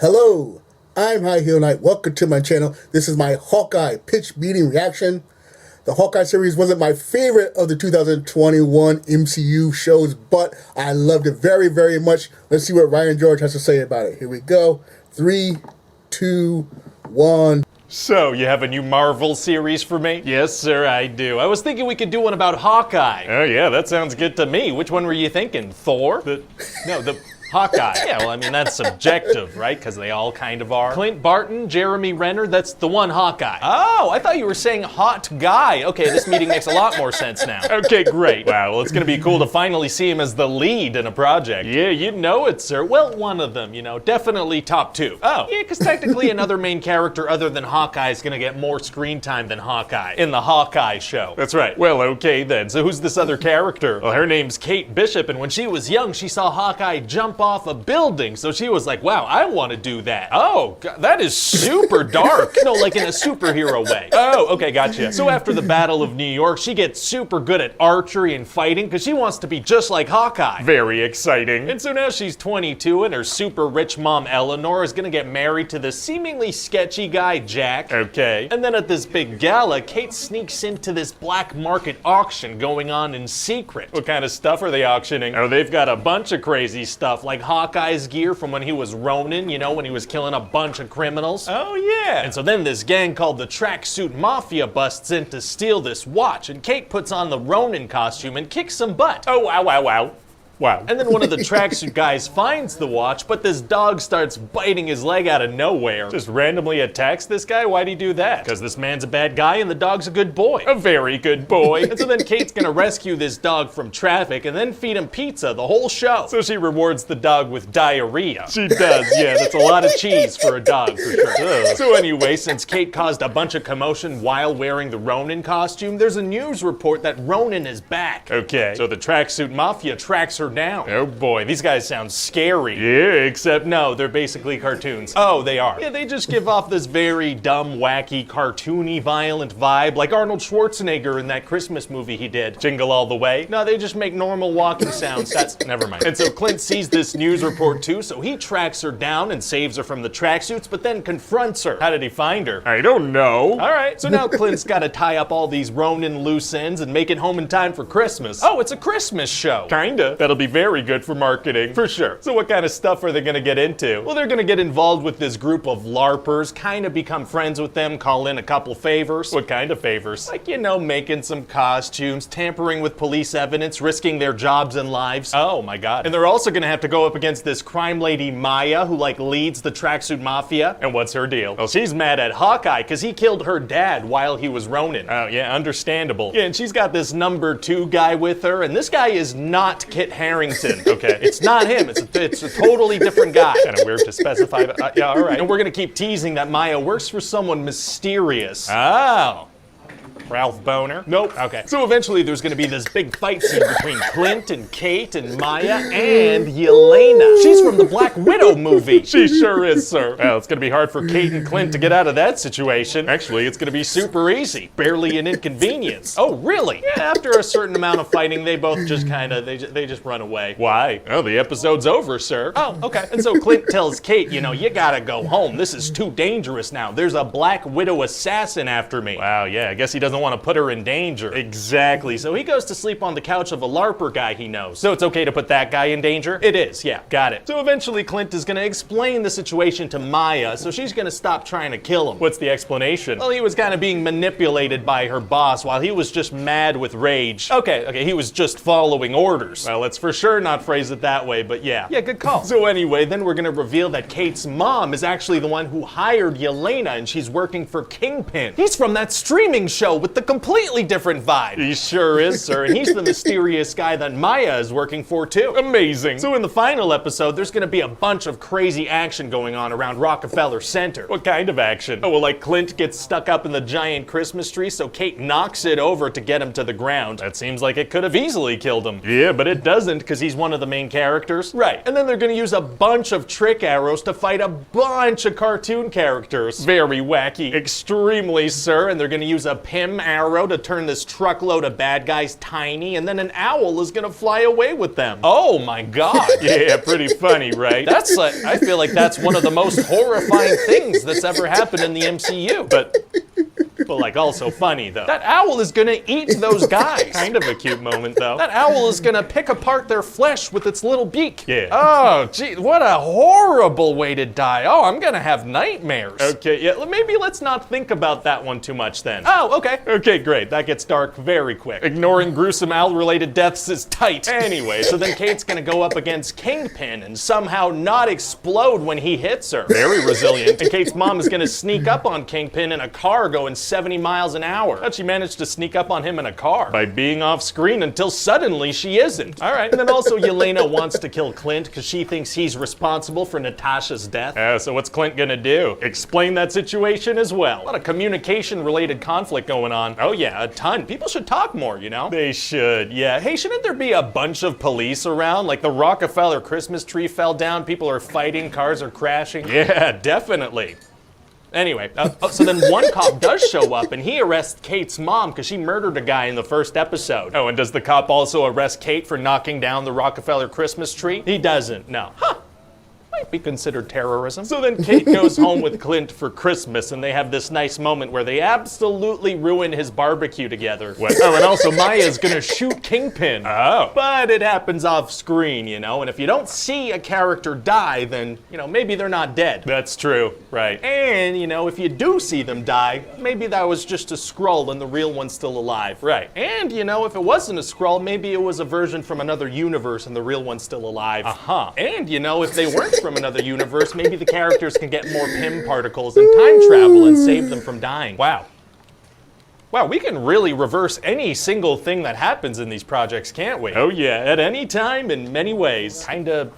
Hello, I'm High Heel Knight. Welcome to my channel. This is my Hawkeye pitch meeting reaction. The Hawkeye series wasn't my favorite of the 2021 MCU shows, but I loved it very, very much. Let's see what Ryan George has to say about it. Here we go. 3, 2, 1. So, you have a new Marvel series for me? Yes, sir, I do. I was thinking we could do one about Hawkeye. Oh, yeah, that sounds good to me. Which one were you thinking? Thor? The Hawkeye. Yeah, well, I mean, that's subjective, right? Because they all kind of are. Clint Barton, Jeremy Renner, that's the one Hawkeye. Oh, I thought you were saying hot guy. Okay, this meeting makes a lot more sense now. Okay, great. Wow, well, it's gonna be cool to finally see him as the lead in a project. Yeah, you know it, sir. Well, one of them, you know, definitely top 2. Oh, yeah, because technically another main character other than Hawkeye is gonna get more screen time than Hawkeye in the Hawkeye show. That's right. Well, okay then. So who's this other character? Well, her name's Kate Bishop, and when she was young, she saw Hawkeye jump off a building, so she was like, wow, I want to do that. Oh, God, that is super dark. No, like in a superhero way. Oh, okay, gotcha. So after the Battle of New York, she gets super good at archery and fighting because she wants to be just like Hawkeye. Very exciting. And so now she's 22 and her super rich mom, Eleanor, is gonna get married to this seemingly sketchy guy, Jack. Okay. And then at this big gala, Kate sneaks into this black market auction going on in secret. What kind of stuff are they auctioning? Oh, they've got a bunch of crazy stuff, like Hawkeye's gear from when he was Ronin, you know, when he was killing a bunch of criminals. Oh, yeah. And so then this gang called the Tracksuit Mafia busts in to steal this watch, and Kate puts on the Ronin costume and kicks some butt. Oh, wow, wow, wow. Wow. And then one of the tracksuit guys finds the watch, but this dog starts biting his leg out of nowhere. Just randomly attacks this guy? Why'd he do that? Because this man's a bad guy and the dog's a good boy. A very good boy. And so then Kate's gonna rescue this dog from traffic and then feed him pizza the whole show. So she rewards the dog with diarrhea. She does, yeah, that's a lot of cheese for a dog for sure. So anyway, since Kate caused a bunch of commotion while wearing the Ronin costume, there's a news report that Ronin is back. Okay, so the Tracksuit Mafia tracks her down. Oh boy, these guys sound scary. Yeah, except no, they're basically cartoons. Oh, they are. Yeah, they just give off this very dumb, wacky, cartoony, violent vibe, like Arnold Schwarzenegger in that Christmas movie he did, Jingle All the Way. No, they just make normal walking sounds. That's, never mind. And so Clint sees this news report too, so he tracks her down and saves her from the tracksuits, but then confronts her. How did he find her? I don't know. All right, so now Clint's gotta tie up all these Ronin loose ends and make it home in time for Christmas. Oh, it's a Christmas show. Kinda. That'll be very good for marketing, for sure. So what kind of stuff are they gonna get into? Well, they're gonna get involved with this group of LARPers, kind of become friends with them, call in a couple favors. What kind of favors? Like, you know, making some costumes, tampering with police evidence, risking their jobs and lives. Oh my God. And they're also gonna have to go up against this crime lady Maya, who like leads the Tracksuit Mafia. And what's her deal? Well, she's mad at Hawkeye because he killed her dad while he was Ronin. Oh yeah, understandable. Yeah, and she's got this number 2 guy with her, and this guy is not Kit Harington, okay? It's not him, it's a totally different guy. Kind of weird to specify, but yeah, all right. And we're gonna keep teasing that Maya works for someone mysterious. Oh. Ralph Boner? Nope. Okay. So eventually there's gonna be this big fight scene between Clint and Kate and Maya and Yelena. She's from the Black Widow movie. She sure is, sir. Well, it's gonna be hard for Kate and Clint to get out of that situation. Actually, it's gonna be super easy. Barely an inconvenience. Oh, really? Yeah, after a certain amount of fighting, they both just kinda, they just run away. Why? Oh, the episode's over, sir. Oh, okay. And so Clint tells Kate, you know, you gotta go home. This is too dangerous now. There's a Black Widow assassin after me. Wow, yeah, I guess he doesn't want to put her in danger. Exactly. So he goes to sleep on the couch of a LARPer guy he knows. So it's okay to put that guy in danger? It is, yeah, got it. So eventually Clint is gonna explain the situation to Maya, so she's gonna stop trying to kill him. What's the explanation? Well, he was kind of being manipulated by her boss while he was just mad with rage. Okay, he was just following orders. Well, let's for sure not phrase it that way, but yeah. Yeah, good call. So anyway, then we're gonna reveal that Kate's mom is actually the one who hired Yelena, and she's working for Kingpin. He's from that streaming show with the completely different vibe. He sure is, sir, and he's the mysterious guy that Maya is working for too. Amazing. So in the final episode, there's gonna be a bunch of crazy action going on around Rockefeller Center. What kind of action? Oh, well, like Clint gets stuck up in the giant Christmas tree, so Kate knocks it over to get him to the ground. That seems like it could have easily killed him. Yeah, but it doesn't, because he's one of the main characters. Right, and then they're gonna use a bunch of trick arrows to fight a bunch of cartoon characters. Very wacky. Extremely, sir, and they're gonna use a Pym stem arrow to turn this truckload of bad guys tiny, and then an owl is gonna fly away with them. Oh my god. Yeah, pretty funny, right? That's I feel like that's one of the most horrifying things that's ever happened in the MCU. But like also funny though. That owl is gonna eat those guys. Kind of a cute moment though. That owl is gonna pick apart their flesh with its little beak. Yeah. Oh, gee, what a horrible way to die. Oh, I'm gonna have nightmares. Okay, yeah, maybe let's not think about that one too much then. Oh, okay. Okay, great. That gets dark very quick. Ignoring gruesome owl-related deaths is tight. Anyway, so then Kate's gonna go up against Kingpin and somehow not explode when he hits her. Very resilient. And Kate's mom is gonna sneak up on Kingpin in a car going 70 miles an hour. How'd she manage to sneak up on him in a car? By being off screen until suddenly she isn't. All right, and then also Yelena wants to kill Clint because she thinks he's responsible for Natasha's death. So what's Clint gonna do? Explain that situation as well. A lot of communication-related conflict going on. Oh yeah, a ton. People should talk more, you know? They should, yeah. Hey, shouldn't there be a bunch of police around? Like the Rockefeller Christmas tree fell down, people are fighting, cars are crashing. Yeah, definitely. Anyway, so then one cop does show up and he arrests Kate's mom because she murdered a guy in the first episode. Oh, and does the cop also arrest Kate for knocking down the Rockefeller Christmas tree? He doesn't, no. Huh. Might be considered terrorism. So then Kate goes home with Clint for Christmas and they have this nice moment where they absolutely ruin his barbecue together. What? Oh, and also Maya's gonna shoot Kingpin. Oh. But it happens off screen, you know, and if you don't see a character die, then, you know, maybe they're not dead. That's true, right. And, you know, if you do see them die, maybe that was just a Skrull and the real one's still alive. Right. And, you know, if it wasn't a Skrull, maybe it was a version from another universe and the real one's still alive. Uh-huh. And, you know, if they weren't from another universe, maybe the characters can get more Pym particles and time travel and save them from dying. Wow. Wow, we can really reverse any single thing that happens in these projects, can't we? Oh yeah, at any time, in many ways. Kinda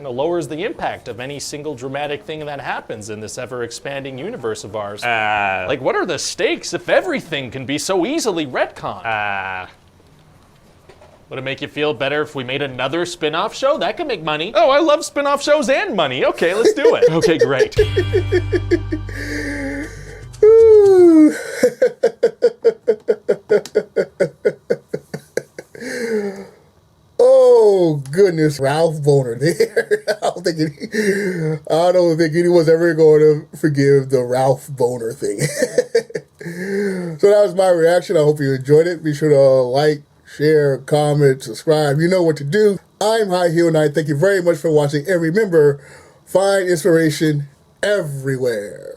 lowers the impact of any single dramatic thing that happens in this ever-expanding universe of ours. Like, what are the stakes if everything can be so easily retconned? Would it make you feel better if we made another spin-off show? That could make money. Oh, I love spin-off shows and money. Okay, let's do it. Okay, great. Oh goodness, Ralph Boner there. I don't think anyone's ever going to forgive the Ralph Boner thing. So that was my reaction. I hope you enjoyed it. Be sure to like, share, comment, subscribe. You know what to do. I'm High Heel Knight. Thank you very much for watching. And remember, find inspiration everywhere.